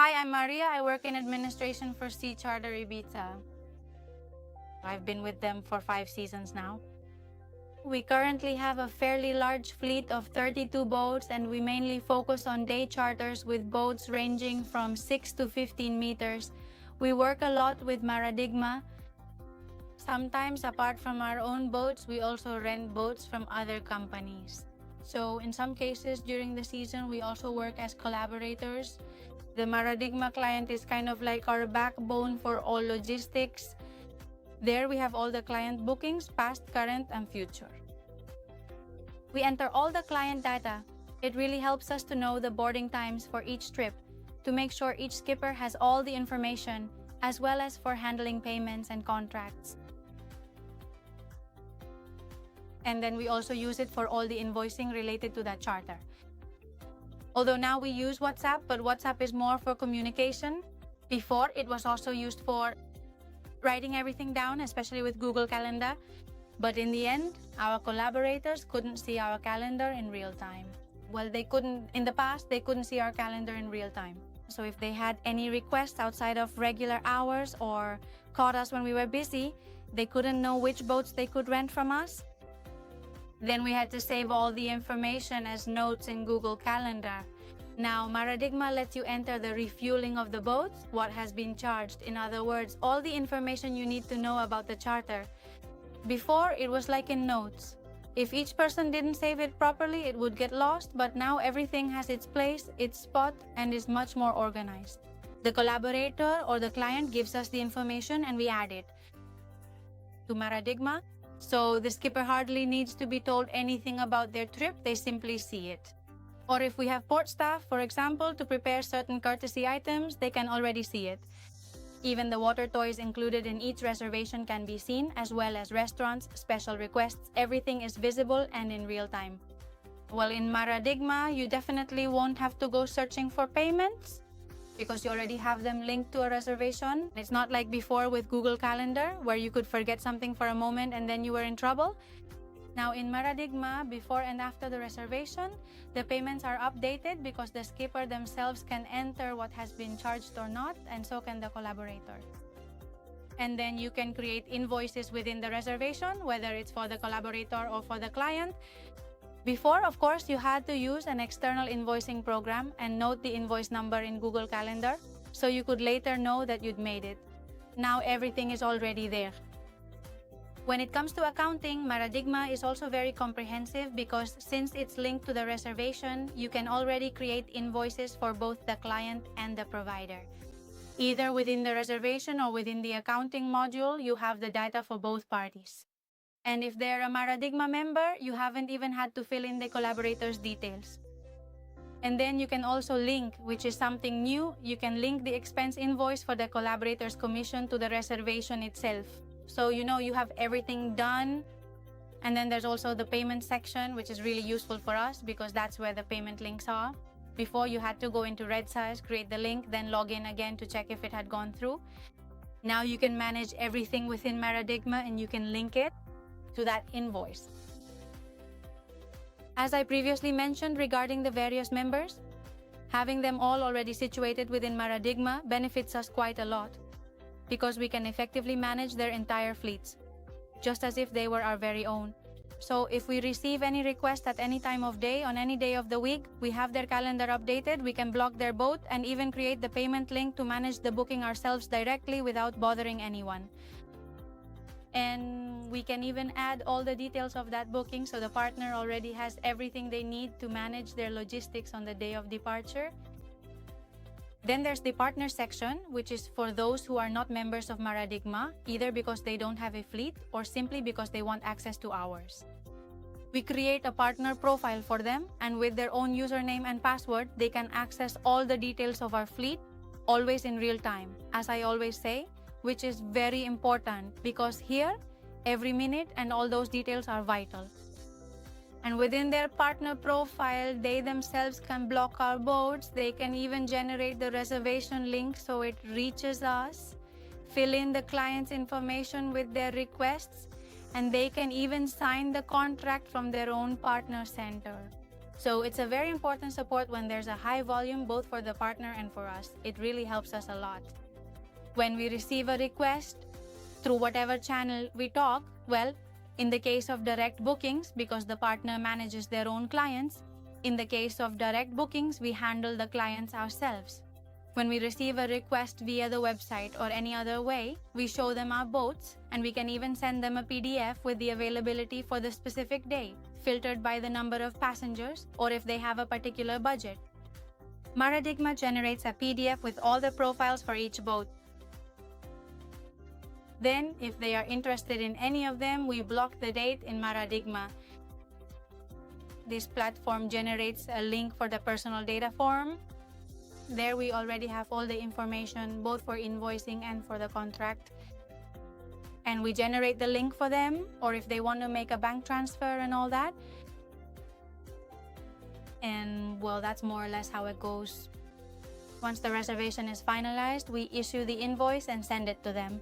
Hi, I'm Maria. I work in administration for Sea Charter Ibiza. I've been with them for 5 seasons now. We currently have a fairly large fleet of 32 boats, and we mainly focus on day charters with boats ranging from 6 to 15 meters. We work a lot with Maradigma. Sometimes, apart from our own boats, we also rent boats from other companies. So in some cases during the season, we also work as collaborators. The Maradigma client is kind of like our backbone for all logistics. There we have all the client bookings, past, current, and future. We enter all the client data. It really helps us to know the boarding times for each trip, to make sure each skipper has all the information, as well as for handling payments and contracts. And then we also use it for all the invoicing related to that charter. Although now we use WhatsApp, but WhatsApp is more for communication. Before, it was also used for writing everything down, especially with Google Calendar. But in the end, our collaborators couldn't see our calendar in real time. Well, in the past, they couldn't see our calendar in real time. So if they had any requests outside of regular hours or caught us when we were busy, they couldn't know which boats they could rent from us. Then we had to save all the information as notes in Google Calendar. Now, Maradigma lets you enter the refueling of the boats, what has been charged. In other words, all the information you need to know about the charter. Before, it was like in notes. If each person didn't save it properly, it would get lost, but now everything has its place, its spot, and is much more organized. The collaborator or the client gives us the information and we add it to Maradigma. So the skipper hardly needs to be told anything about their trip, they simply see it. Or if we have port staff, for example, to prepare certain courtesy items, they can already see it. Even the water toys included in each reservation can be seen, as well as restaurants, special requests, everything is visible and in real time. Well, in Maradigma, you definitely won't have to go searching for payments because you already have them linked to a reservation. It's not like before with Google Calendar, where you could forget something for a moment and then you were in trouble. Now in Maradigma, before and after the reservation, the payments are updated because the skipper themselves can enter what has been charged or not, and so can the collaborator. And then you can create invoices within the reservation, whether it's for the collaborator or for the client. Before, of course, you had to use an external invoicing program and note the invoice number in Google Calendar, so you could later know that you'd made it. Now everything is already there. When it comes to accounting, Maradigma is also very comprehensive because since it's linked to the reservation, you can already create invoices for both the client and the provider. Either within the reservation or within the accounting module, you have the data for both parties. And if they're a Maradigma member, you haven't even had to fill in the collaborator's details. And then you can also link, which is something new, you can link the expense invoice for the collaborator's commission to the reservation itself. So you know you have everything done. And then there's also the payment section, which is really useful for us because that's where the payment links are. Before, you had to go into RedSize, create the link, then log in again to check if it had gone through. Now you can manage everything within Maradigma and you can link it to that invoice. As I previously mentioned regarding the various members, having them all already situated within Maradigma benefits us quite a lot because we can effectively manage their entire fleets, just as if they were our very own. So if we receive any request at any time of day, on any day of the week, we have their calendar updated, we can block their boat and even create the payment link to manage the booking ourselves directly without bothering anyone. And we can even add all the details of that booking so the partner already has everything they need to manage their logistics on the day of departure. Then there's the partner section, which is for those who are not members of Maradigma, either because they don't have a fleet or simply because they want access to ours. We create a partner profile for them, and with their own username and password, they can access all the details of our fleet, always in real time, as I always say, which is very important because here, every minute and all those details are vital. And within their partner profile, they themselves can block our boats. They can even generate the reservation link so it reaches us, fill in the client's information with their requests, and they can even sign the contract from their own partner center. So it's a very important support when there's a high volume both for the partner and for us. It really helps us a lot. When we receive a request through whatever channel we talk, well, in the case of direct bookings, because the partner manages their own clients, in the case of direct bookings, we handle the clients ourselves. When we receive a request via the website or any other way, we show them our boats, and we can even send them a PDF with the availability for the specific day, filtered by the number of passengers or if they have a particular budget. Maradigma generates a PDF with all the profiles for each boat. Then, if they are interested in any of them, we block the date in Maradigma. This platform generates a link for the personal data form. There we already have all the information both for invoicing and for the contract. And we generate the link for them, or if they want to make a bank transfer and all that. And well, that's more or less how it goes. Once the reservation is finalized, we issue the invoice and send it to them.